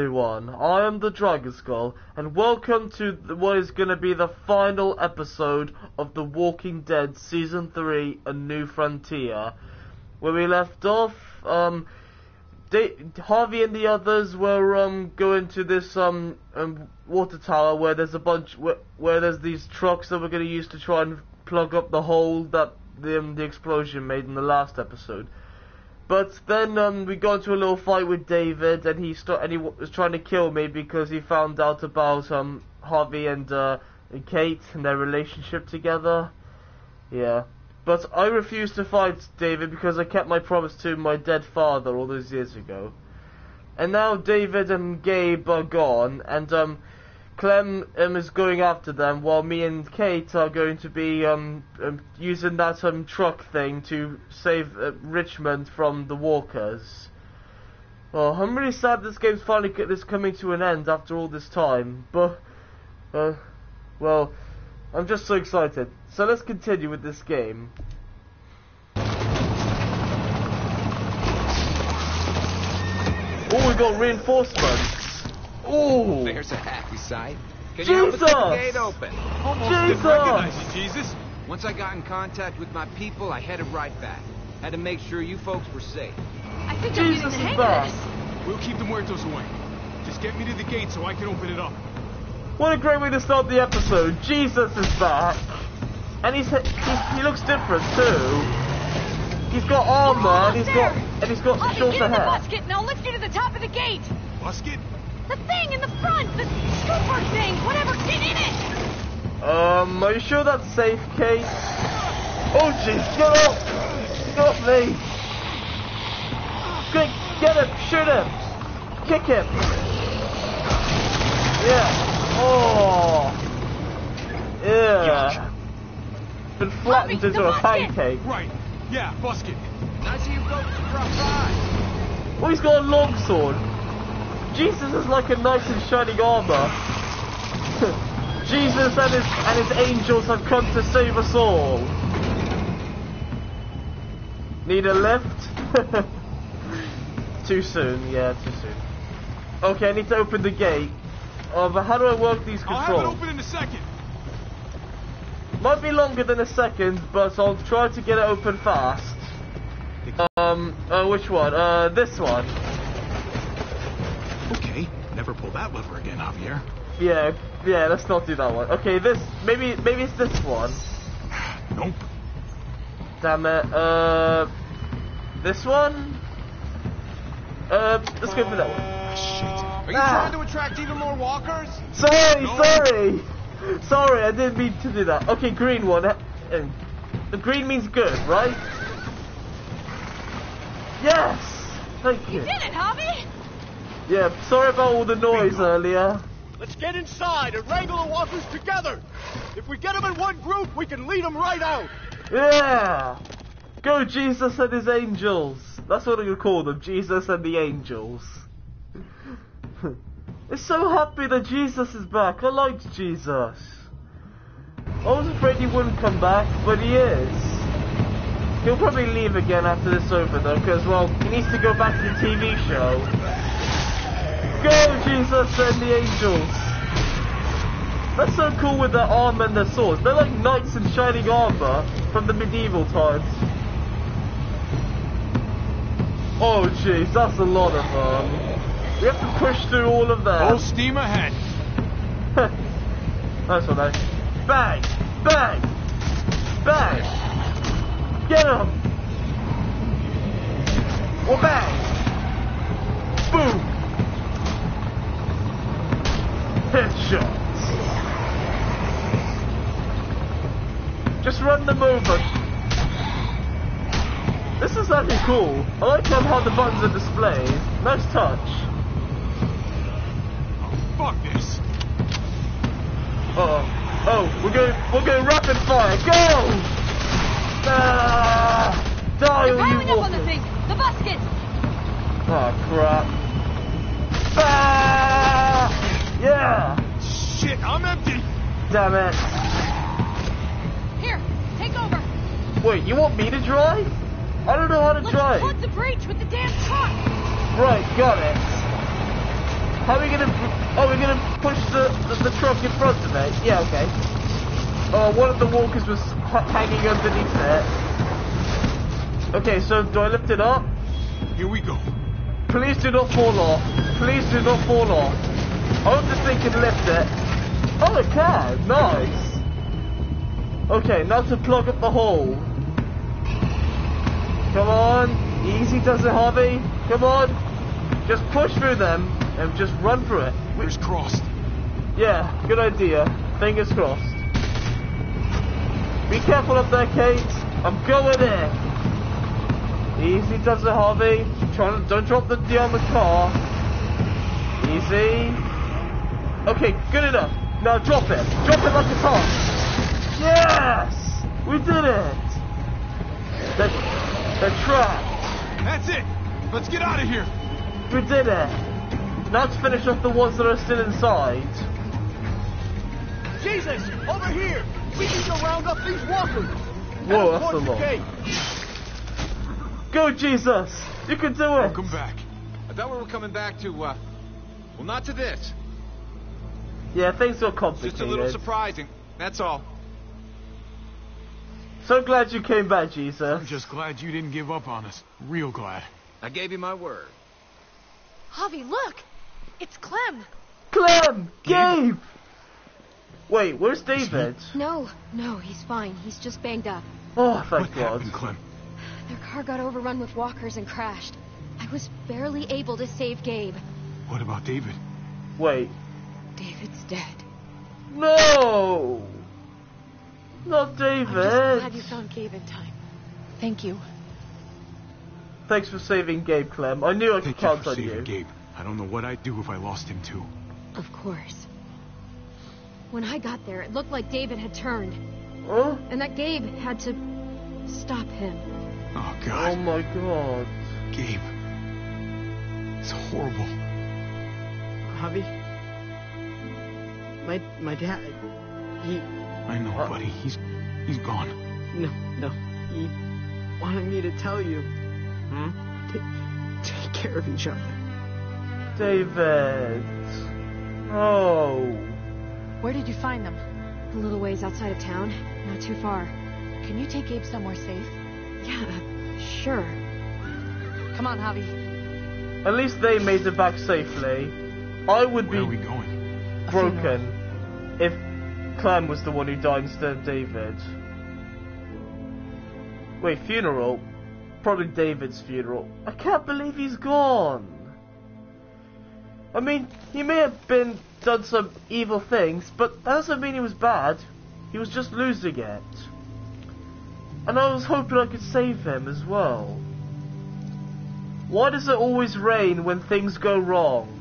everyone, I am the Dragon Skull, and welcome to what is going to be the final episode of The Walking Dead Season 3, A New Frontier. Where we left off, Harvey and the others were going to this water tower where there's a bunch, where there's these trucks that we're going to use to try and plug up the hole that the explosion made in the last episode. But then we got into a little fight with David, and he was trying to kill me because he found out about Harvey and Kate and their relationship together. Yeah, but I refused to fight David because I kept my promise to my dead father all those years ago. And now David and Gabe are gone, and Clem is going after them, while me and Kate are going to be using that truck thing to save Richmond from the walkers. Well, I'm really sad this game's finally coming to an end after all this time, but well, I'm just so excited. So let's continue with this game. Oh, we got reinforcements. Ooh. There's a happy sight. Can Jesus! you help us get the gate open? Almost Jesus! didn't recognize you, Jesus. Once I got in contact with my people, I headed right back. Had to make sure you folks were safe. I think I'm Jesus getting is the hang back. of this. We'll keep the muertos away. Just get me to the gate so I can open it up. What a great way to start the episode. Jesus is back. And he looks different too. He's got armor and he's got Harvey, shorter get in the hair. basket. Now let's get to the top of the gate. Busket? The thing in the front, the scooper thing, whatever, get in it. Are you sure that's safe, Kate? Oh jeez, get off! Get off me! Quick, get him, shoot him! Kick him! Yeah. Oh. Yeah. Been flattened Harvey, into the a basket. pancake. Right. Yeah, busket. Nice of you folks to drop by. Oh, he's got a longsword. Jesus is like a knight in shining armor. Jesus and his angels have come to save us all. Need a lift? Too soon, yeah, too soon. Okay, I need to open the gate. Oh, but how do I work these I'll controls? have it open in a second. Might be longer than a second, but I'll try to get it open fast. Which one? This one. Okay. Never pull that lever again, Javier. Yeah, let's not do that one. Okay, maybe it's this one. Nope. Damn it, this one? Let's go for that one. Shit. Are you trying to attract even more walkers? Sorry, Sorry, I didn't mean to do that. Okay, green one. The green means good, right? Yes! Thank you. You did it, Harvey. Yeah, sorry about all the noise earlier. Let's get inside and wrangle the walkers together. If we get them in one group, we can lead them right out. Yeah! Go Jesus and his angels. That's what I'm gonna call them, Jesus and the angels. I'm so happy that Jesus is back. I liked Jesus. I was afraid he wouldn't come back, but he is. He'll probably leave again after this over though, because, well, he needs to go back to the TV show. Go, Jesus and the angels! That's so cool with their armor and their swords. They're like knights in shining armor from the medieval times. Oh jeez, that's a lot of them. We have to push through all of them. Full steam ahead. That's what I... Bang! Bang! Bang! Get him! Or bang! Boom! Headshots! Just run them over. This is actually cool. I like how the buttons are displayed. Nice touch. Fuck this. Uh-oh. Oh, we're going rapid fire. Go! Ah! Die, They're all you piling up on the walkers. thing. The basket. Oh, crap. Ah! Yeah! Shit, I'm empty. Damn it. Here, take over. Wait, you want me to drive? I don't know how to Let's drive. plug the breach with the damn truck. Right, got it. How are we gonna... Oh, we're gonna push the truck in front of it? Yeah, okay. Oh, one of the walkers was hanging underneath it. Okay, so do I lift it up? Here we go. Please do not fall off. Please do not fall off. I hope this thing can lift it. Oh, it can. Nice. Okay, now to plug up the hole. Come on. Easy does it, Harvey. Come on. Just push through them and just run through it. Where's crossed? Yeah, good idea. Fingers crossed. Be careful up there, Kate. I'm going in. Easy does it, Harvey. Don't drop the armored car. Easy. Okay, good enough. Now drop it. Drop it like a top. Yes! We did it. They're trapped. That's it. Let's get out of here. We did it. Now to finish off the ones that are still inside. Jesus, over here. We need to round up these walkers. Whoa, And that's a towards the lot. gate. Go, Jesus! You can do it! Welcome back. I thought we were coming back to, well, not to this. Yeah, things got complicated. Just a little surprising, that's all. So glad you came back, Jesus. I'm just glad you didn't give up on us. Real glad. I gave you my word. Javi, look! It's Clem! Clem! Gabe! Wait, where's David? No, he's fine. He's just banged up. Oh, thank What God. happened, Clem? Their car got overrun with walkers and crashed. I was barely able to save Gabe. What about David? Wait. David's dead. No! Not David! I'm just glad you found Gabe in time. Thank you. Thanks for saving Gabe, Clem. I knew I could Thank you count for on saving you. Gabe. I don't know what I'd do if I lost him too. Of course. When I got there, it looked like David had turned. Oh? And that Gabe had to stop him. Oh Oh God, my God. Gabe. It's horrible. Javi? My dad, he... I know, buddy. He's gone. No, he wanted me to tell you. Hmm? Take care of each other. David. Oh. Where did you find them? A little ways outside of town, not too far. Can you take Gabe somewhere safe? Yeah, sure. Come on, Javi. At least they made it back safely. I would Where are be we going? A broken if Clem was the one who died instead of David. Wait, funeral? Probably David's funeral. I can't believe he's gone. I mean, he may have done some evil things, but that doesn't mean he was bad. He was just losing it. And I was hoping I could save him as well. Why does it always rain when things go wrong?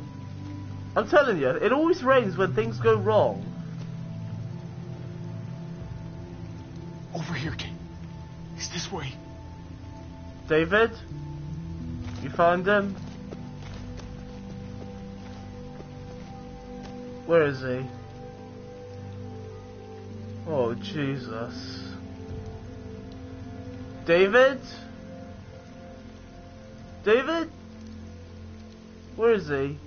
I'm telling you, it always rains when things go wrong. Over here, Kate. It's this way. David? You found him? Where is he? Oh, Jesus. David? David? Where is he?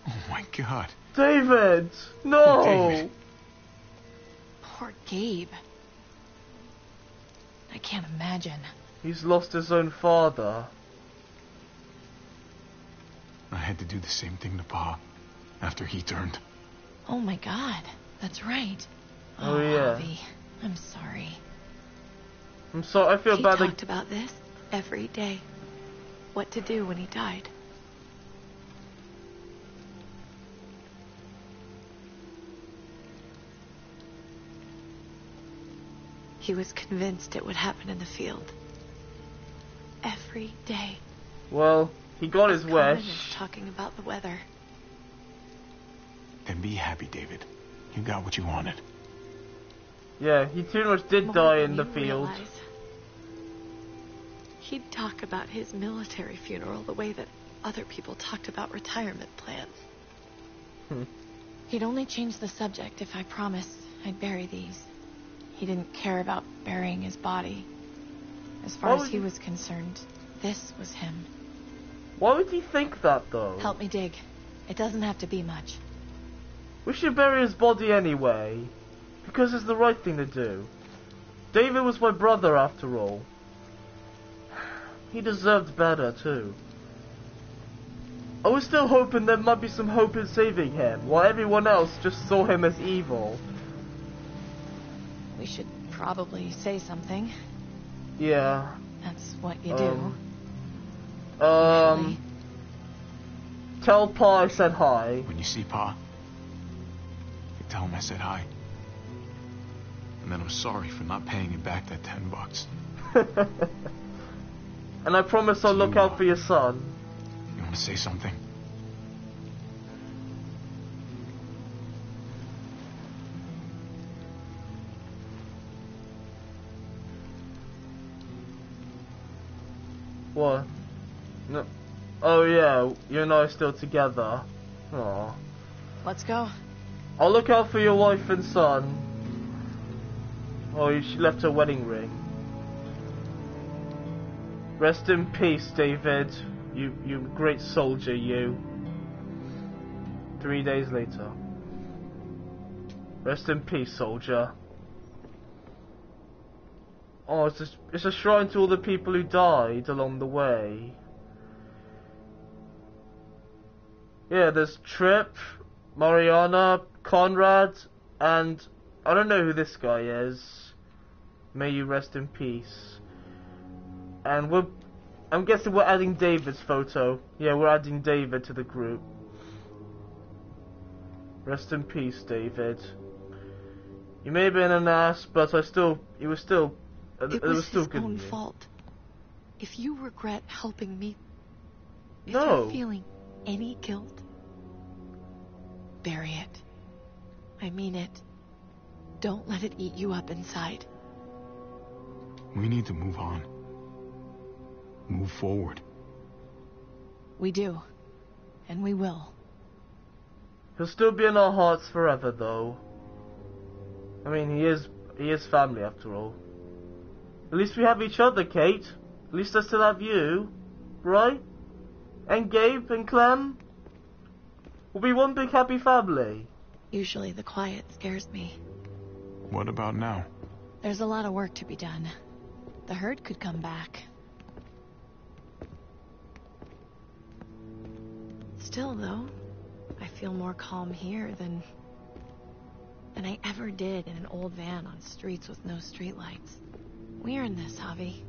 Oh my God. David! No! David. Poor Gabe. I can't imagine. He's lost his own father. I had to do the same thing to Pa after he turned. Oh my God, that's right. Oh, yeah. Javi, I'm sorry. I'm sorry, I feel He bad. talked about this every day. What to do when he died. He was convinced it would happen in the field. Every day. Well, he got his Conan wish. is talking about the weather. Then be happy, David. You got what you wanted. Yeah, he pretty much did More die than in the you field. realize. He'd talk about his military funeral the way that other people talked about retirement plans. Hmm. He'd only change the subject if I promised I'd bury these. He didn't care about burying his body. As far as he was concerned, this was him. Why would he think that, though? Help me dig. It doesn't have to be much. We should bury his body anyway, because it's the right thing to do. David was my brother, after all. He deserved better, too. I was still hoping there might be some hope in saving him, while everyone else just saw him as evil. We should probably say something. Yeah. That's what you do. Tell Pa I said hi. When you see Pa, you tell him I said hi. And then I'm sorry for not paying you back that $10. And I promise I'll look out for your son. You want to say something? What? No. Oh yeah, you and I are still together. Aww. Let's go. I'll look out for your wife and son. Oh, she left her wedding ring. Rest in peace, David. You great soldier, you. 3 days later. Rest in peace, soldier. Oh, it's a shrine to all the people who died along the way. Yeah, there's Tripp, Mariana, Conrad, and I don't know who this guy is. May you rest in peace. And I'm guessing we're adding David's photo. Yeah, we're adding David to the group. Rest in peace, David. You may have been an ass, but it was still It was still his good. own fault. If you regret helping me, if No. you're feeling any guilt, bury it. I mean it. Don't let it eat you up inside. We need to move on. Move forward. We do. And we will. He'll still be in our hearts forever, though. I mean, he is family after all. At least we have each other, Kate. At least I still have you, right? And Gabe and Clem. We'll be one big happy family. Usually the quiet scares me. What about now? There's a lot of work to be done. The herd could come back. Still, though, I feel more calm here than I ever did in an old van on streets with no streetlights. We earned this, Javi.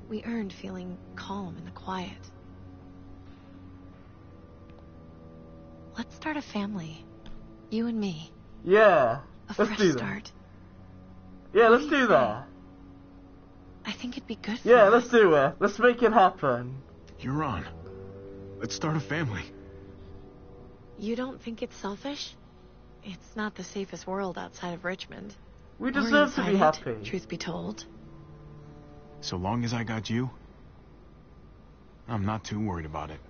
We earned feeling calm in the quiet. Let's start a family. You and me. Yeah, A let's fresh do that. start. Yeah, What let's do do you that. I think it'd be good for Yeah, us. let's do it. Let's make it happen. You're on. Let's start a family. You don't think it's selfish? It's not the safest world outside of Richmond. We Or deserve to be inside happy. it, truth be told. So long as I got you, I'm not too worried about it.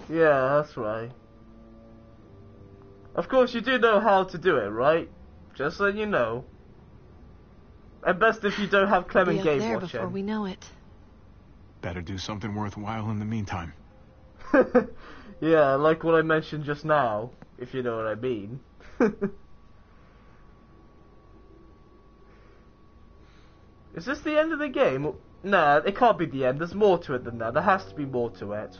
Yeah, that's right. Of course, you do know how to do it, right? Just so you know. At best, if you don't have Clem Be and up Gabe there before watching. we know it. Better do something worthwhile in the meantime. Yeah, like what I mentioned just now, if you know what I mean. Is this the end of the game? Nah, it can't be the end. There's more to it than that. There has to be more to it.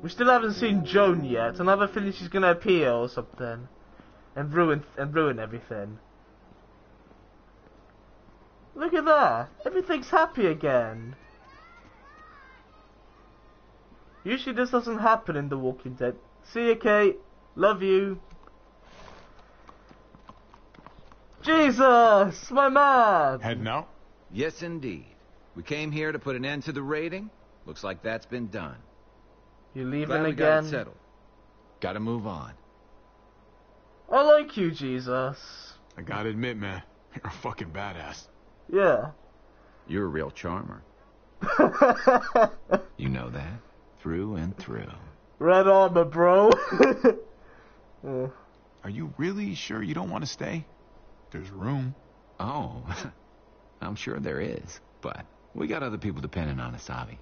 We still haven't seen Joan yet, and I have a feeling she's gonna appear or something, and ruin everything. Look at that! Everything's happy again. Usually this doesn't happen in The Walking Dead. See you, Kate. Love you. Jesus, my man. Heading out? Yes, indeed. We came here to put an end to the raiding. Looks like that's been done. You leaving Glad we got it again? settled. Gotta move on. I like you, Jesus. I gotta admit, man, you're a fucking badass. Yeah. You're a real charmer. You know that? Through and through. Red armor, bro. Are you really sure you don't want to stay? There's room. Oh, I'm sure there is, but we got other people depending on us, Javi.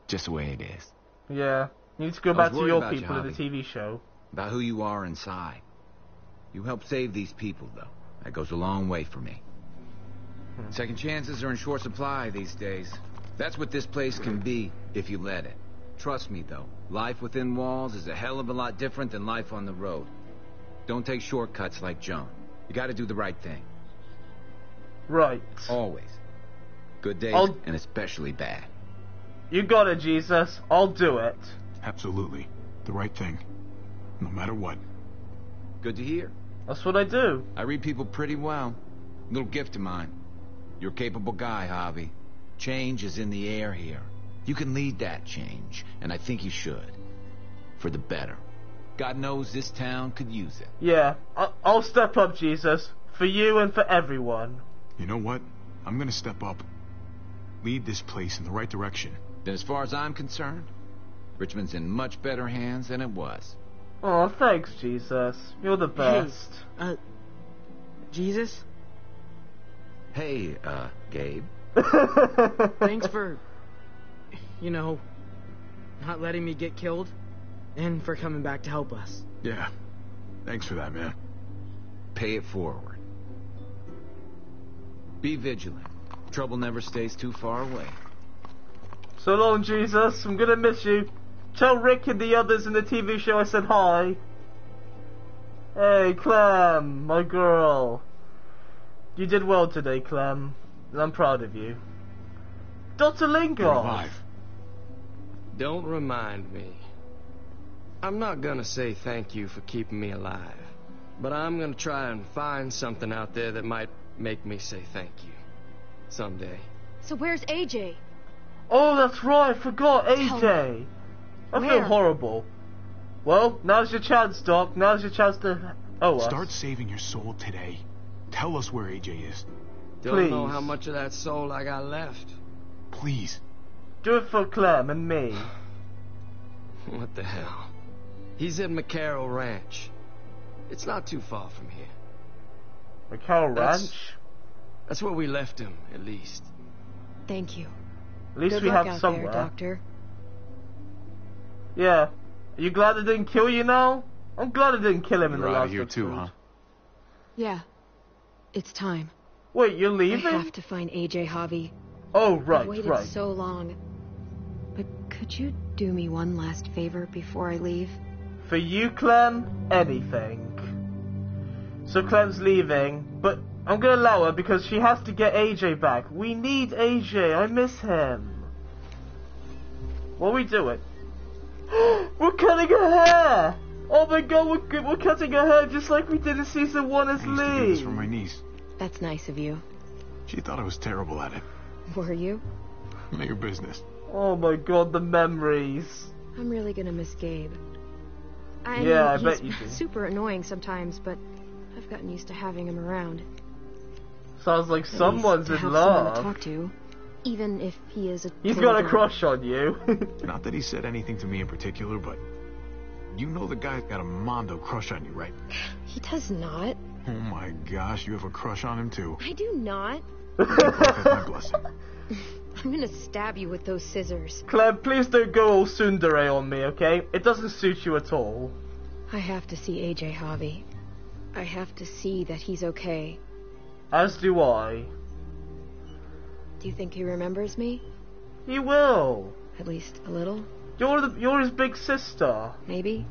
Just the way it is. Yeah. You need to go I was back to worried your about you, people in the Javi. TV show. About who you are inside. You helped save these people, though. That goes a long way for me. Second chances are in short supply these days. That's what this place can be, if you let it. Trust me, though. Life within walls is a hell of a lot different than life on the road. Don't take shortcuts like Joan. You gotta do the right thing. Right. Always. Good days, and especially bad. You got it, Jesus. I'll do it. Absolutely. The right thing. No matter what. Good to hear. That's what I do. I read people pretty well. Little gift of mine. You're a capable guy, Javi. Change is in the air here. You can lead that change, and I think you should. For the better. God knows this town could use it. Yeah. I'll step up, Jesus. For you and for everyone. You know what? I'm gonna step up. Lead this place in the right direction. Then as far as I'm concerned, Richmond's in much better hands than it was. Oh, thanks, Jesus. You're the best. Hey, Jesus? Hey, Gabe. Thanks for, you know, not letting me get killed, and for coming back to help us. Yeah. Thanks for that, man. Pay it forward. Be vigilant. Trouble never stays too far away. So long, Jesus. I'm gonna miss you. Tell Rick and the others in the TV show I said hi. Hey, Clem, my girl. You did well today, Clem. And I'm proud of you. Dr. Lingard. You're alive. Don't remind me. I'm not gonna say thank you for keeping me alive, but I'm gonna try and find something out there that might make me say thank you. Someday. So where's AJ? Oh, that's right. I forgot AJ. I feel Where? horrible. Well, now's your chance, Doc. Now's your chance to... Oh, Start saving your soul today. Tell us where AJ is. Don't know Please. how much of that soul I got left. Please. Do it for Clem and me. What the hell? He's at McCarroll Ranch. It's not too far from here. McCarroll That's- Ranch? That's where we left him, at least. Thank you. At least Good we luck have out somewhere. there, Doctor. Yeah. Are you glad it didn't kill you now? I'm glad it didn't kill him in the You're out last of here too, episode. huh? Yeah. It's time. Wait, you're I leaving? have to find AJ, Javi. Oh, I've right, waited right. so long. But could you do me one last favor before I leave? For you, Clem, anything. So Clem's leaving, but I'm gonna allow her because she has to get AJ back. We need AJ. I miss him. What are we doing? We're cutting her hair! Oh my god, we're cutting her hair just like we did in season 1 as I used to do this for Lee. my niece. That's nice of you. She thought I was terrible at it. Were you? None of your business. Oh my god, the memories. I'm really gonna miss Gabe. Yeah, I mean, bet he's you do. super annoying sometimes, but I've gotten used to having him around. Sounds like At someone's least to in have someone to love. talk to, even if he is a. He's total got a dork. crush on you. Not that he said anything to me in particular, but you know the guy's got a mondo crush on you, right? He does not. Oh my gosh, you have a crush on him too. I do not. You both have my blessing. I'm gonna stab you with those scissors. Clem, please don't go all tsundere on me, okay? It doesn't suit you at all. I have to see AJ, Javi. I have to see that he's okay. As do I. Do you think he remembers me? He will. At least a little, You're his big sister. maybe?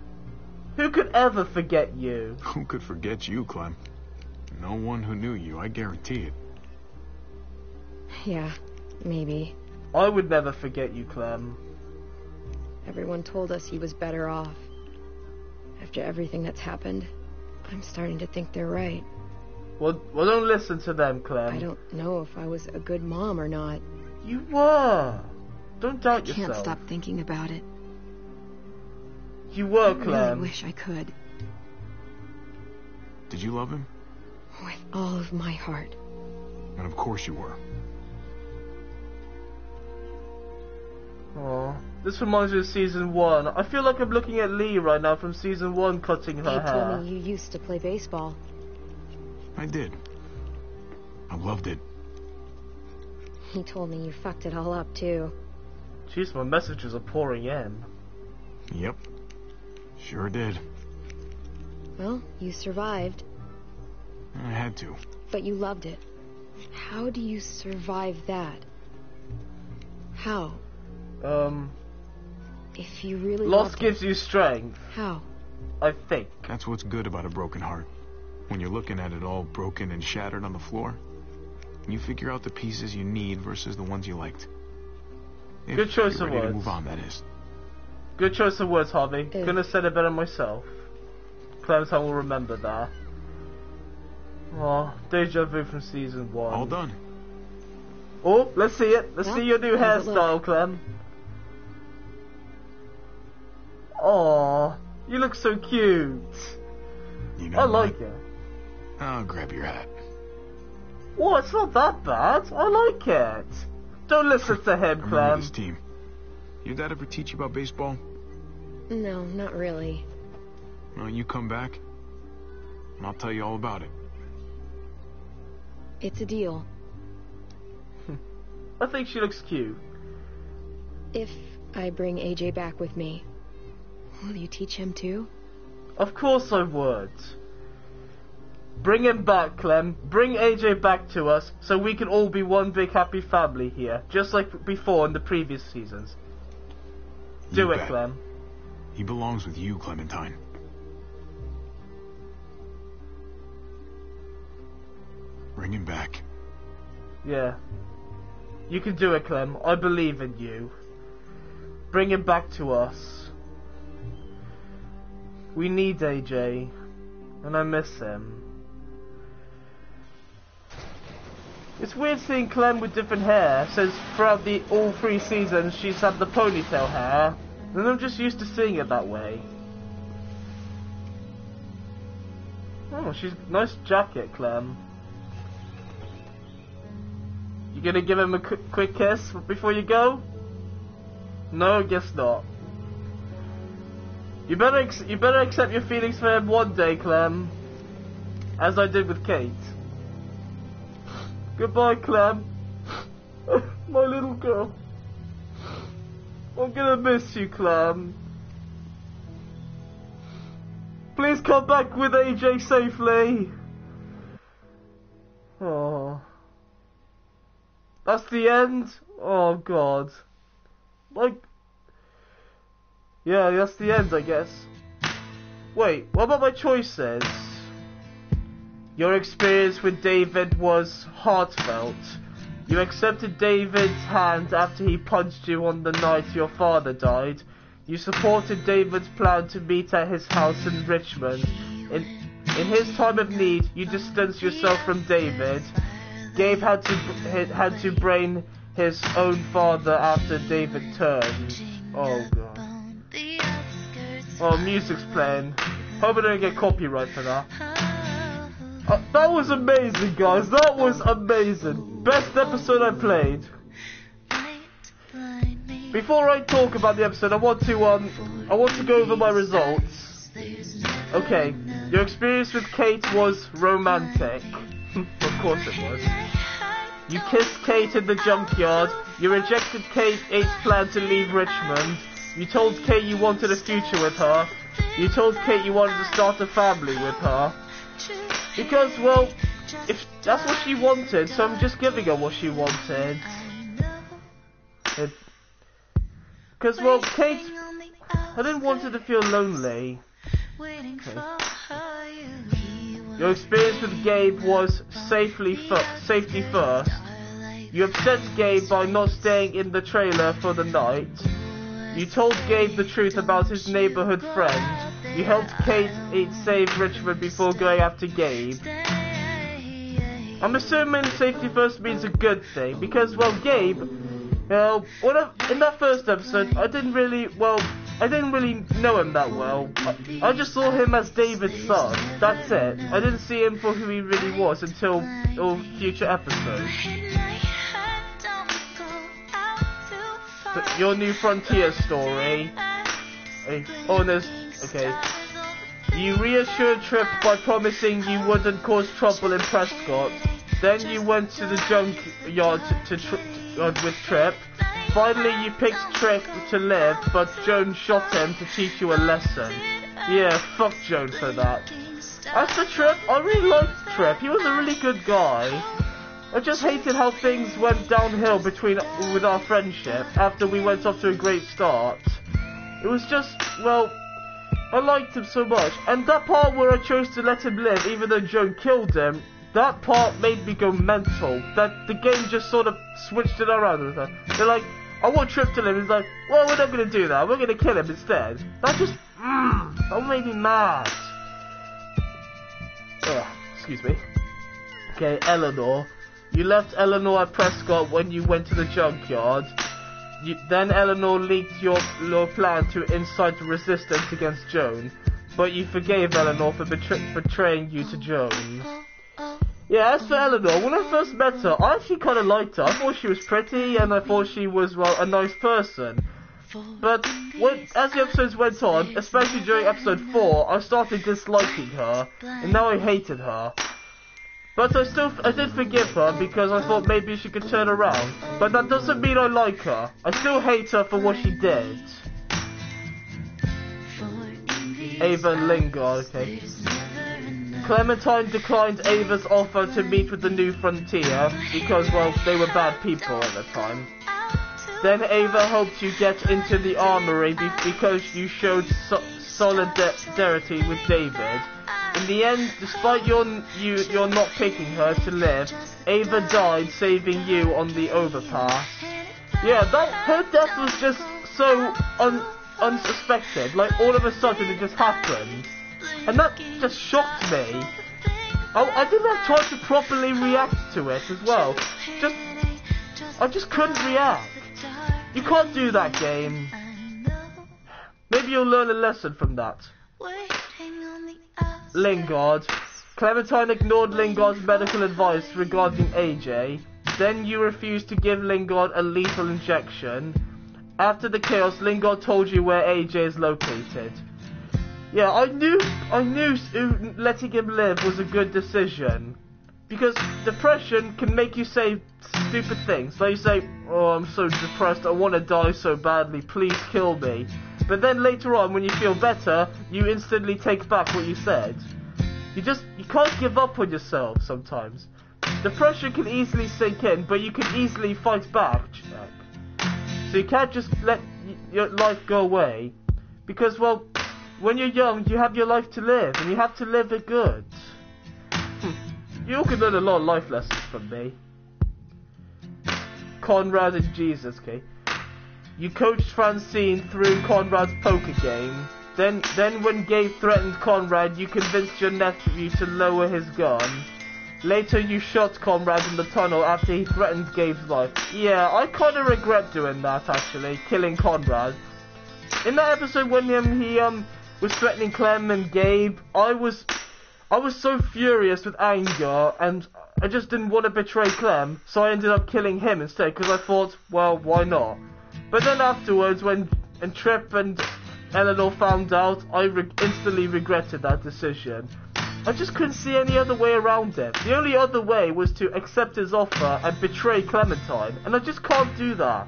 Who could ever forget you? Who could forget you, Clem? No one who knew you, I guarantee it. Yeah, maybe. I would never forget you, Clem. Everyone told us he was better off. After everything that's happened, I'm starting to think they're right. Well, don't listen to them, Clem. I don't know if I was a good mom or not. You were. Don't doubt I can't yourself. stop thinking about it. You were, I really Clem. wish I could. Did you love him? With all of my heart. And of course you were. Aw. This reminds me of season 1. I feel like I'm looking at Lee right now from season 1 cutting her Gabe hair. told me you used to play baseball. I did. I loved it. He told me you fucked it all up, too. Jeez, my messages are pouring in. Yep. Sure did. Well, you survived, I had to. but you loved it. How do you survive that? How? If you really Loss loved gives you strength, it, how? I think. That's what's good about a broken heart. When you're looking at it all broken and shattered on the floor, you figure out the pieces you need versus the ones you liked. If Good choice you're of ready to words. move on, that is. Good choice of words, Harvey. Couldn't have said it better myself. Clementine will remember that. Oh, deja vu from season 1. All done. Oh, let's see it. Let's Well, see your new how's it hairstyle, Clem. Oh, you look so cute. You know I what? like it. I'll grab your hat. Oh, it's not that bad. I like it. Don't listen to him, Remember Clem. this team. Your dad ever teach you about baseball? No, not really. Well, you come back, and I'll tell you all about it. It's a deal. I think she looks cute. If I bring AJ back with me, will you teach him too? Of course I would. Bring him back, Clem. Bring AJ back to us so we can all be one big happy family here, just like before in the previous seasons. Do You it, bet. Clem. He belongs with you, Clementine. Bring him back. Yeah. You can do it, Clem. I believe in you. Bring him back to us. We need AJ, and I miss him. It's weird seeing Clem with different hair, since throughout all 3 seasons she's had the ponytail hair, and I'm just used to seeing it that way. Oh, nice jacket, Clem. You gonna give him a quick kiss before you go? No, guess not. You better accept your feelings for him one day, Clem. As I did with Kate. Goodbye, Clem. My little girl. I'm gonna miss you, Clem. Please come back with AJ safely. Oh. That's the end? Oh, God. Like... Yeah, that's the end, I guess. Wait, what about my choices? Your experience with David was heartfelt. You accepted David's hand after he punched you on the night your father died. You supported David's plan to meet at his house in Richmond. In his time of need, you distanced yourself from David. Gabe had to brain his own father after David turned. Oh, God. Oh, music's playing. Hope I don't get copyright for that. That was amazing, guys. That was amazing. Best episode I played. Before I talk about the episode, I want to go over my results. Okay, your experience with Kate was romantic. Of course it was. You kissed Kate in the junkyard. You rejected Kate's plan to leave Richmond. You told Kate you wanted a future with her. You told Kate you wanted to start a family with her. Because, well, if that's what she wanted, so I'm just giving her what she wanted. Because, well, Kate, I didn't want her to feel lonely. Okay. Your experience with Gabe was safety first. You upset Gabe by not staying in the trailer for the night. You told Gabe the truth about his neighborhood friend. You helped Kate save Richmond before going after Gabe. I'm assuming safety first means a good thing, because, well, Gabe, in that first episode, I didn't really know him that well. I just saw him as David's son. That's it. I didn't see him for who he really was until future episodes. But your new Frontier story. Okay. You reassured Trip by promising you wouldn't cause trouble in Prescott. Then you went to the junkyard with Trip. Finally, you picked Trip to live, but Joan shot him to teach you a lesson. Yeah, fuck Joan for that. As for Trip, I really liked Trip. He was a really good guy. I just hated how things went downhill with our friendship after we went off to a great start. It was just, well, I liked him so much. And that part where I chose to let him live even though Joan killed him, that part made me go mental. That the game just sort of switched it around. They're like, I want Trip to live. He's like, well, we're not going to do that. We're going to kill him instead. That just, that made me mad. Ugh, excuse me. Okay, Eleanor. You left Eleanor at Prescott when you went to the junkyard. Then Eleanor leaked your plan to incite resistance against Joan. But you forgave Eleanor for betraying you to Joan. Yeah, as for Eleanor, when I first met her, I actually kind of liked her. I thought she was pretty, and I thought she was, well, a nice person. But as the episodes went on, especially during episode 4, I started disliking her, and now I hated her. But I did forgive her because I thought maybe she could turn around. But that doesn't mean I like her. I still hate her for what she did. Ava and Lingard, okay. Clementine declined Ava's offer to meet with the New Frontier because, well, they were bad people at the time. Then Ava hoped you get into the armory because you showed solidarity with David. In the end, despite your not picking her to live, Ava died saving you on the overpass. Yeah, her death was just so unsuspected. Like, all of a sudden it just happened. And that just shocked me. I didn't have time to properly react to it as well. I just couldn't react. You can't do that, game. Maybe you'll learn a lesson from that. Lingard. Clementine ignored Lingard's medical advice regarding AJ. Then you refused to give Lingard a lethal injection. After the chaos, Lingard told you where AJ is located. Yeah, I knew letting him live was a good decision. Because depression can make you say stupid things. Like you say, oh, I'm so depressed, I want to die so badly, please kill me. But then later on, when you feel better, you instantly take back what you said. You can't give up on yourself sometimes. Depression can easily sink in, but you can easily fight back. So you can't just let your life go away. Because, well, when you're young, you have your life to live, and you have to live it good. You all can learn a lot of life lessons from me. Conrad and Jesus, okay? You coached Francine through Conrad's poker game. Then when Gabe threatened Conrad, you convinced your nephew to lower his gun. Later, you shot Conrad in the tunnel after he threatened Gabe's life. Yeah, I kind of regret doing that, actually, killing Conrad. In that episode when he was threatening Clem and Gabe, I was so furious with anger, and I just didn't want to betray Clem, so I ended up killing him instead, because I thought, well, why not? But then afterwards, when Trip and Eleanor found out, I instantly regretted that decision. I just couldn't see any other way around it. The only other way was to accept his offer and betray Clementine, and I just can't do that.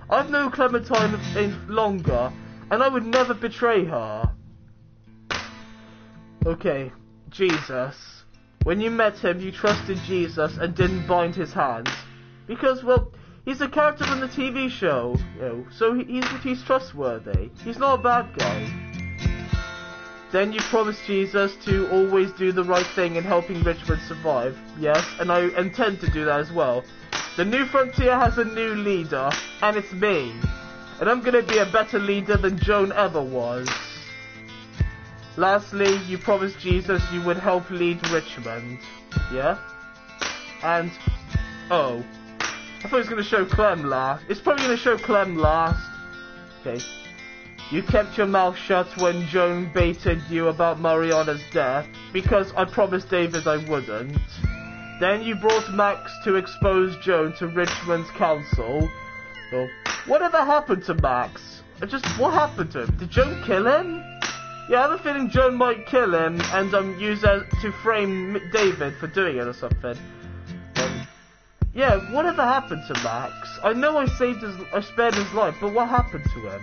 I've known Clementine longer, and I would never betray her. Okay, Jesus. When you met him, you trusted Jesus and didn't bind his hands. Because, well, he's a character from the TV show, you know, so he's trustworthy. He's not a bad guy. Then you promised Jesus to always do the right thing in helping Richmond survive. Yes, and I intend to do that as well. The New Frontier has a new leader, and it's me. And I'm gonna be a better leader than Joan ever was. Lastly, you promised Jesus you would help lead Richmond. Yeah? And, oh. I thought it was going to show Clem last. It's probably going to show Clem last. Okay. You kept your mouth shut when Joan baited you about Mariana's death, because I promised David I wouldn't. Then you brought Max to expose Joan to Richmond's council. Oh. Whatever happened to Max? What happened to him? Did Joan kill him? Yeah, I have a feeling Joan might kill him and use it to frame David for doing it or something. yeah, whatever happened to Max? I know I spared his life, but what happened to him?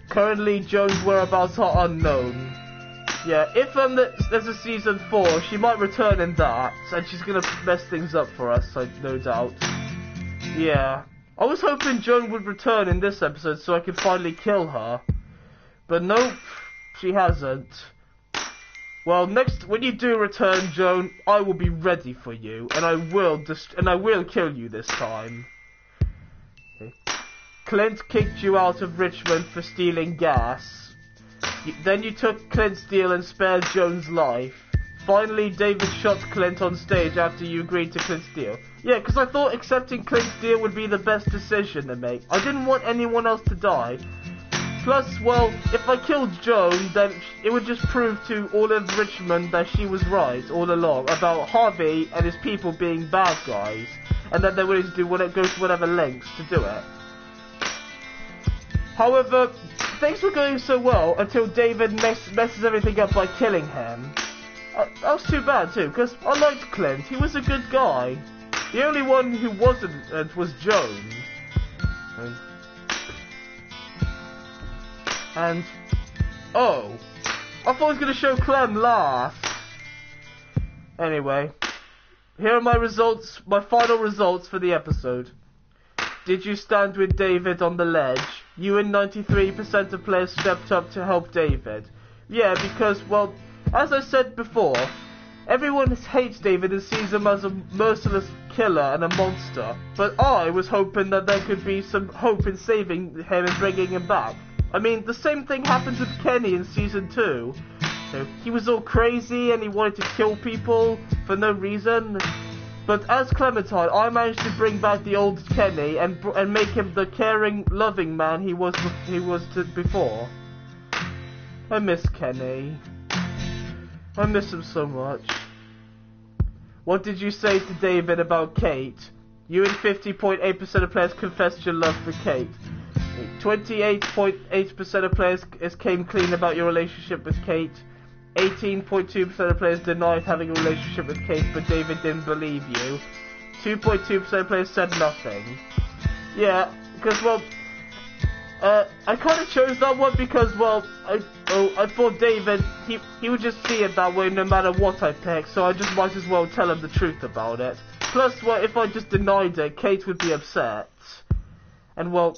Currently, Joan's whereabouts are unknown. Yeah, if there's a season 4, she might return in that, and she's gonna mess things up for us, no doubt. Yeah, I was hoping Joan would return in this episode so I could finally kill her, but nope, she hasn't. Well, when you do return, Joan, I will be ready for you, and I will kill you this time. Okay. Clint kicked you out of Richmond for stealing gas. Then you took Clint's deal and spared Joan's life. Finally, David shot Clint on stage after you agreed to Clint's deal. Yeah, because I thought accepting Clint's deal would be the best decision to make. I didn't want anyone else to die. Plus, well, if I killed Joan, then it would just prove to all of Richmond that she was right all along about Harvey and his people being bad guys, and that they're willing to go to whatever lengths to do it. However, things were going so well until David messes everything up by killing him. That was too bad too, because I liked Clint. He was a good guy. The only one who wasn't was Joan. And oh, I thought I was going to show Clem last. Anyway, here are my results, my final results for the episode. Did you stand with David on the ledge? You and 93% of players stepped up to help David. Yeah, because, well, as I said before, everyone hates David and sees him as a merciless killer and a monster. But I was hoping that there could be some hope in saving him and bringing him back. I mean, the same thing happens with Kenny in Season 2. He was all crazy and he wanted to kill people for no reason. But as Clementine, I managed to bring back the old Kenny and make him the caring, loving man he was before. I miss Kenny. I miss him so much. What did you say to David about Kate? You and 50.8% of players confessed your love for Kate. 28.8% of players came clean about your relationship with Kate. 18.2% of players denied having a relationship with Kate, but David didn't believe you. 2.2% of players said nothing. Yeah, because, well, I kind of chose that one because, well, I thought David, he would just see it that way no matter what I picked, so I just might as well tell him the truth about it. Plus, well, if I just denied it, Kate would be upset. And, well,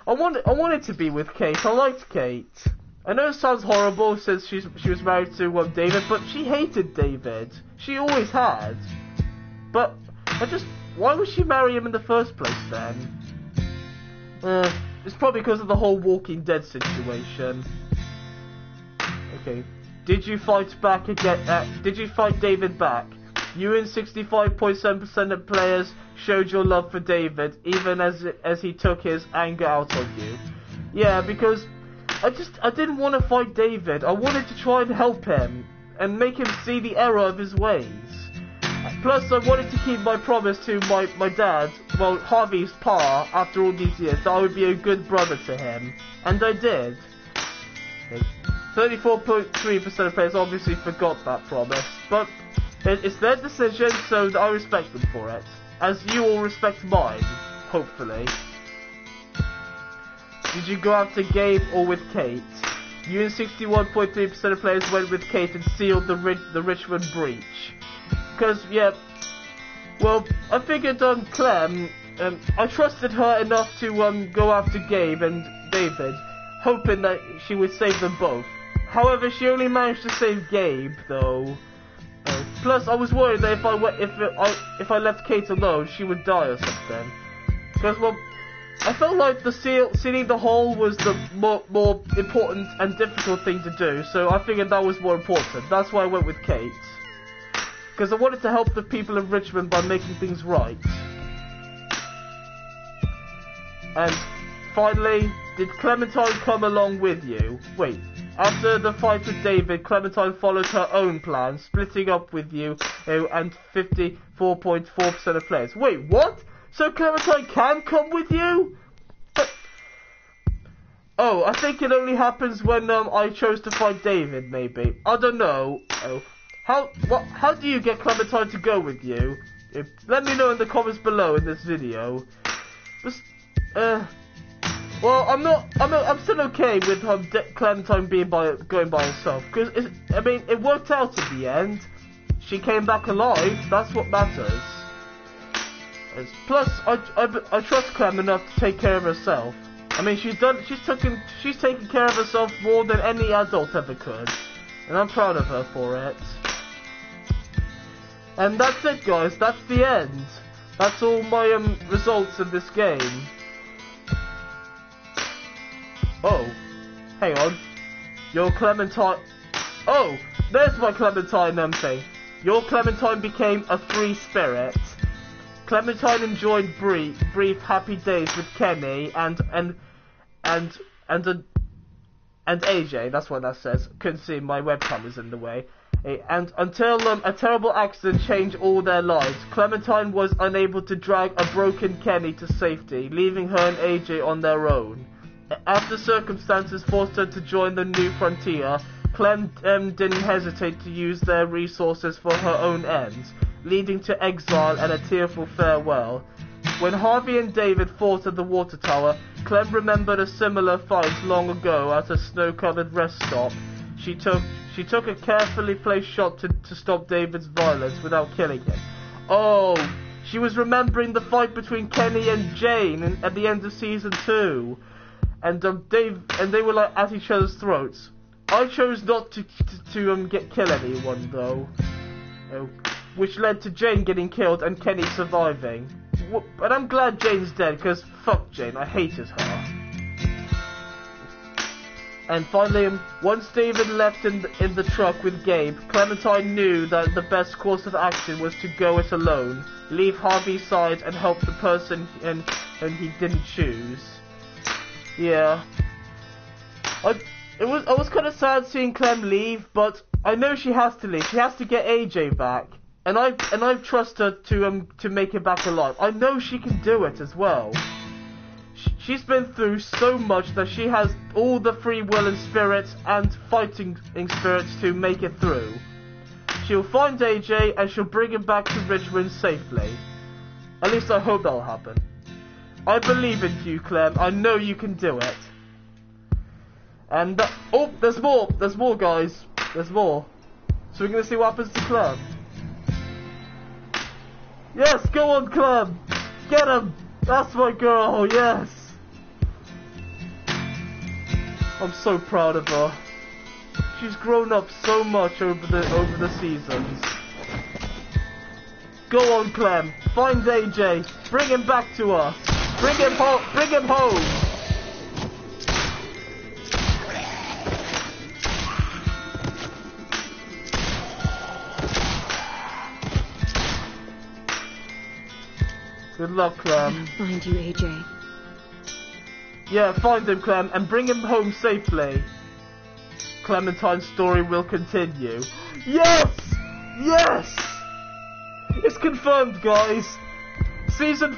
I wanted to be with Kate. I liked Kate. I know it sounds horrible since she was married to David, but she hated David. She always had. But why would she marry him in the first place then? It's probably because of the whole Walking Dead situation. Okay. Did you fight back again? Did you fight David back? You and 65.7% of players showed your love for David, even as he took his anger out on you. Yeah, because I didn't want to fight David. I wanted to try and help him and make him see the error of his ways. Plus, I wanted to keep my promise to my dad, well, Harvey's pa, after all these years, that I would be a good brother to him. And I did. 34.3% of players obviously forgot that promise, but it's their decision, so I respect them for it. As you all respect mine, hopefully. Did you go after Gabe or with Kate? You and 61.3% of players went with Kate and sealed the Richmond breach. Because, yeah, well, I figured on Clem, I trusted her enough to go after Gabe and David, hoping that she would save them both. However, she only managed to save Gabe, though. Plus, I was worried that if I left Kate alone, she would die or something. Because, well, I felt like sealing the hole was the more important and difficult thing to do, so I figured that was more important. That's why I went with Kate. Because I wanted to help the people of Richmond by making things right. And finally, did Clementine come along with you? Wait, after the fight with David, Clementine followed her own plan, splitting up with you and 54.4% of players. Wait, what? So Clementine can come with you? But oh, I think it only happens when I chose to fight David, maybe. I don't know. Oh. How do you get Clementine to go with you? let me know in the comments below in this video. Just, well, I'm still okay with Clementine going by herself, because I mean, it worked out in the end. She came back alive. That's what matters. Plus, I trust Clem enough to take care of herself. I mean, she's taken care of herself more than any adult ever could, and I'm proud of her for it. And that's it, guys. That's the end. That's all my results in this game. Oh, hang on. Your Clementine. Oh, there's my Clementine thing. Your Clementine became a free spirit. Clementine enjoyed brief happy days with Kenny and AJ. That's what that says. Couldn't see, my webcam was in the way. And until a terrible accident changed all their lives, Clementine was unable to drag a broken Kenny to safety, leaving her and AJ on their own. After circumstances forced her to join the New Frontier, Clem didn't hesitate to use their resources for her own ends, leading to exile and a tearful farewell. When Harvey and David fought at the water tower, Clem remembered a similar fight long ago at a snow-covered rest stop. She took a carefully placed shot to stop David's violence without killing him. Oh, she was remembering the fight between Kenny and Jane at the end of season 2, and they were like at each other's throats. I chose not to kill anyone though, which led to Jane getting killed and Kenny surviving. But I'm glad Jane's dead, because fuck Jane, I hated her. And finally, once David left in the truck with Gabe, Clementine knew that the best course of action was to go it alone, leave Harvey's side and help the person and he didn't choose. Yeah. I was kind of sad seeing Clem leave, but I know she has to leave. She has to get AJ back. And I trust her to make it back alive. I know she can do it as well. She's been through so much that she has all the free will and spirit and fighting spirits to make it through. She'll find AJ and she'll bring him back to Richmond safely. At least I hope that'll happen. I believe in you, Clem. I know you can do it. And oh, there's more. There's more, guys. There's more. So we're gonna see what happens to Clem. Yes, go on, Clem. Get him. That's my girl. Yes. I'm so proud of her. She's grown up so much over the seasons. Go on, Clem. Find AJ. Bring him back to us. Bring him home. Bring him home. Good luck, Clem. Find you, AJ. Yeah, find him, Clem, and bring him home safely. Clementine's story will continue. Yes! Yes! It's confirmed, guys. Season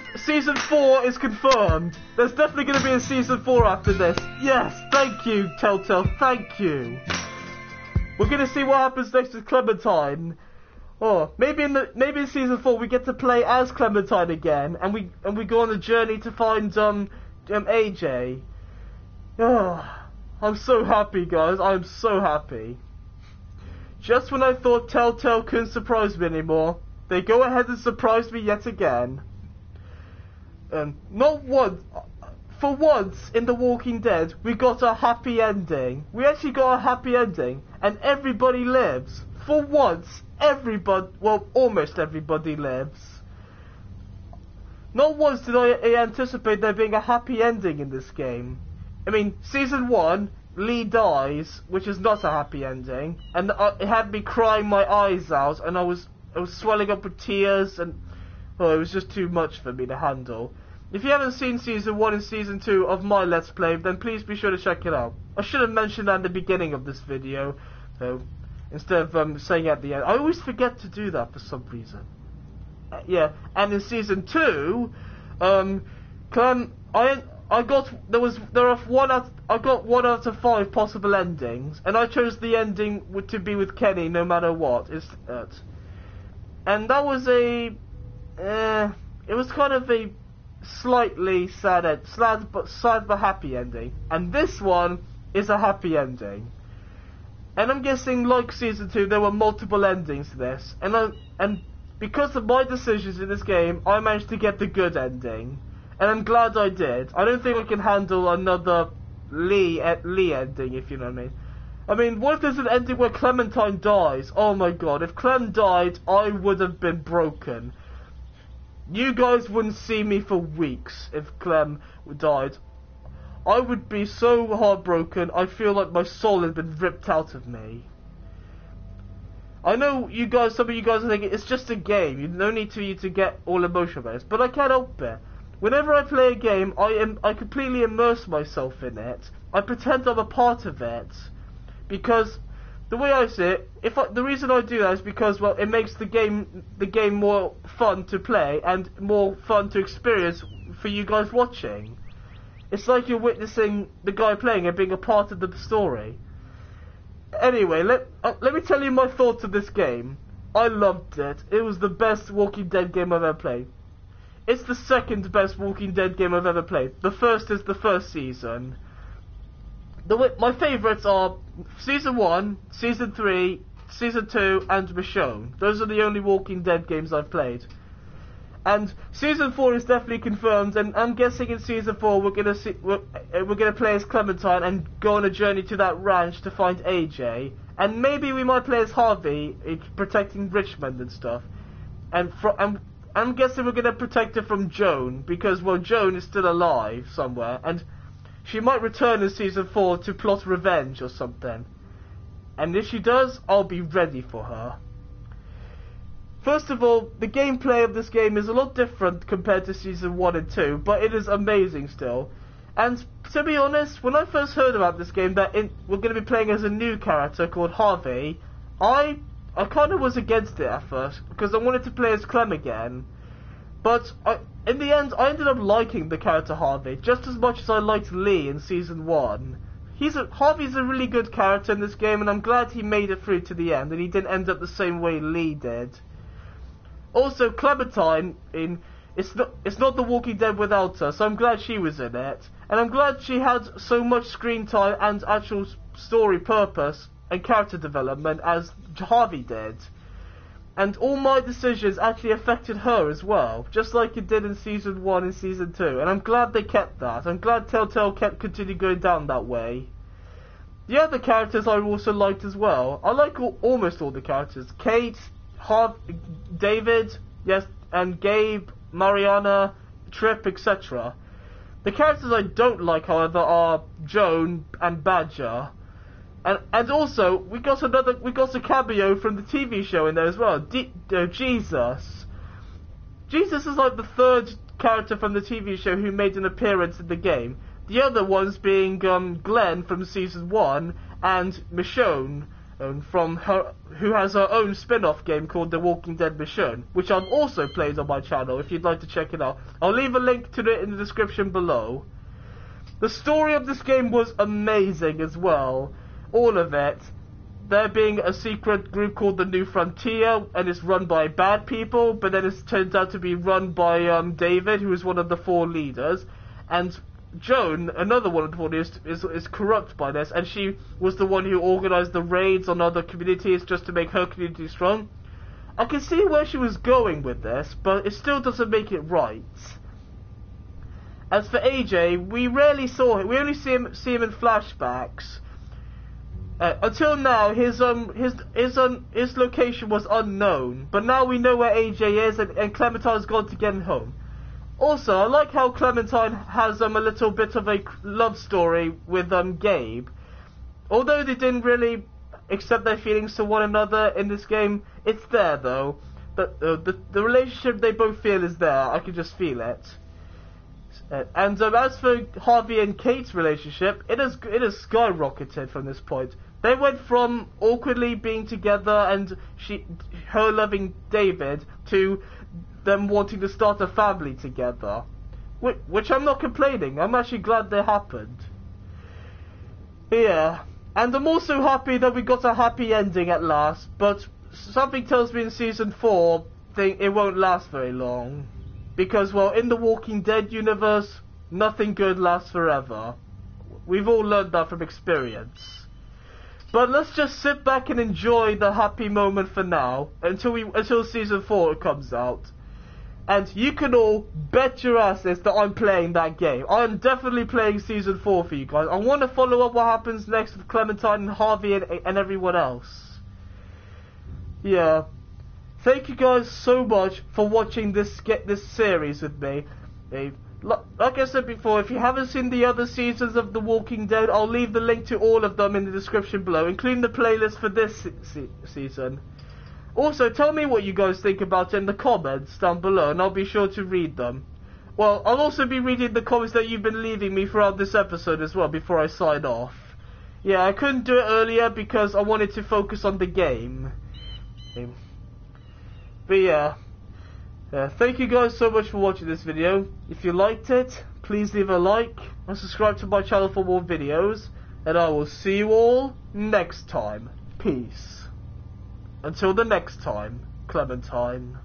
4 is confirmed. There's definitely going to be a season 4 after this. Yes, thank you, Telltale. Thank you. We're going to see what happens next with Clementine. Oh, maybe in season 4 we get to play as Clementine again, and we go on a journey to find AJ. Oh, I'm so happy, guys. I'm so happy. Just when I thought Telltale couldn't surprise me anymore, they go ahead and surprise me yet again. Not once. For once in The Walking Dead, we got a happy ending. We actually got a happy ending, and everybody lives. For once, everybody, well, almost everybody lives. Not once did I anticipate there being a happy ending in this game. I mean, Season 1, Lee dies, which is not a happy ending, and it had me crying my eyes out, and I was swelling up with tears, and it was just too much for me to handle. If you haven't seen Season 1 and Season 2 of my Let's Play, then please be sure to check it out. I should have mentioned that at the beginning of this video, so instead of saying at the end. I always forget to do that for some reason. Yeah, and in Season 2, Clem, I got 1 out of 5 possible endings, and I chose the ending to be with Kenny no matter what. And that was a it was kind of a slightly sad but happy ending. And this one is a happy ending. And I'm guessing, like Season 2, there were multiple endings to this. And because of my decisions in this game, I managed to get the good ending. And I'm glad I did. I don't think I can handle another Lee ending, if you know what I mean. I mean, what if there's an ending where Clementine dies? Oh my god, if Clem died, I would have been broken. You guys wouldn't see me for weeks if Clem died. I would be so heartbroken, I feel like my soul had been ripped out of me. I know you guys, some of you guys are thinking, it's just a game, you no need to get all emotional about it, but I can't help it. Whenever I play a game, I completely immerse myself in it. I pretend I'm a part of it. Because the way I see it, the reason I do that is because, well, it makes the game more fun to play and more fun to experience for you guys watching. It's like you're witnessing the guy playing and being a part of the story. Anyway, let me tell you my thoughts of this game. I loved it. It was the best Walking Dead game I've ever played. It's the second best Walking Dead game I've ever played. The first is the first season. My favourites are Season 1, Season 3, Season 2, and Michonne. Those are the only Walking Dead games I've played. And Season 4 is definitely confirmed, and I'm guessing in Season 4 we're gonna play as Clementine and go on a journey to that ranch to find AJ. And maybe we might play as Harvey, protecting Richmond and stuff. And I'm guessing we're gonna protect her from Joan, because, well, Joan is still alive somewhere, and she might return in Season 4 to plot revenge or something. And if she does, I'll be ready for her. First of all, the gameplay of this game is a lot different compared to Season 1 and 2, but it is amazing still. And to be honest, when I first heard about this game, that we're going to be playing as a new character called Harvey, I kind of was against it at first, because I wanted to play as Clem again. But in the end, I ended up liking the character Harvey just as much as I liked Lee in Season 1. Harvey's a really good character in this game, and I'm glad he made it through to the end, and he didn't end up the same way Lee did. Also, Clementine, it's not The Walking Dead without her, so I'm glad she was in it. And I'm glad she had so much screen time and actual story purpose and character development as Harvey did. And all my decisions actually affected her as well, just like it did in Season 1 and Season 2. And I'm glad they kept that. I'm glad Telltale continued going down that way. The other characters I also liked as well. I like almost all the characters. Kate, David, yes, and Gabe, Mariana, Tripp, etc. The characters I don't like, however, are Joan and Badger. And also, we got a cameo from the TV show in there as well. Jesus. Jesus is like the third character from the TV show who made an appearance in the game. The other ones being Glenn from Season 1 and Michonne who has her own spin-off game called The Walking Dead Michonne, which I've also played on my channel if you'd like to check it out. I'll leave a link to it in the description below. The story of this game was amazing as well. All of it. There being a secret group called the New Frontier, and it's run by bad people, but then it turns out to be run by David, who is one of the 4 leaders, and Joan, another one of the 4 leaders, is corrupt by this, and she was the one who organised the raids on other communities just to make her community strong. I can see where she was going with this, but it still doesn't make it right. As for AJ, we rarely saw him. We only see him in flashbacks. Until now, his location was unknown, but now we know where AJ is, and Clementine's gone to get him home. Also, I like how Clementine has a little bit of a love story with Gabe. Although they didn't really accept their feelings to one another in this game, it's there though. But the relationship they both feel is there. I can just feel it. And as for Harvey and Kate's relationship, it has skyrocketed from this point. They went from awkwardly being together and her loving David to them wanting to start a family together. Which I'm not complaining. I'm actually glad they happened. Yeah. And I'm also happy that we got a happy ending at last, but something tells me in Season 4 think it won't last very long. Because, well, in the Walking Dead universe, nothing good lasts forever. We've all learned that from experience. But let's just sit back and enjoy the happy moment for now, until season 4 comes out. And you can all bet your asses that I'm playing that game. I'm definitely playing season 4 for you guys. I want to follow up what happens next with Clementine and Harvey and everyone else. Yeah. Thank you guys so much for watching this series with me. Like I said before, if you haven't seen the other seasons of The Walking Dead, I'll leave the link to all of them in the description below, including the playlist for this season. Also, tell me what you guys think about it in the comments down below, and I'll be sure to read them. Well, I'll also be reading the comments that you've been leaving me throughout this episode as well, before I sign off. Yeah, I couldn't do it earlier because I wanted to focus on the game. But yeah, thank you guys so much for watching this video. If you liked it, please leave a like and subscribe to my channel for more videos. And I will see you all next time. Peace. Until the next time, Clementine.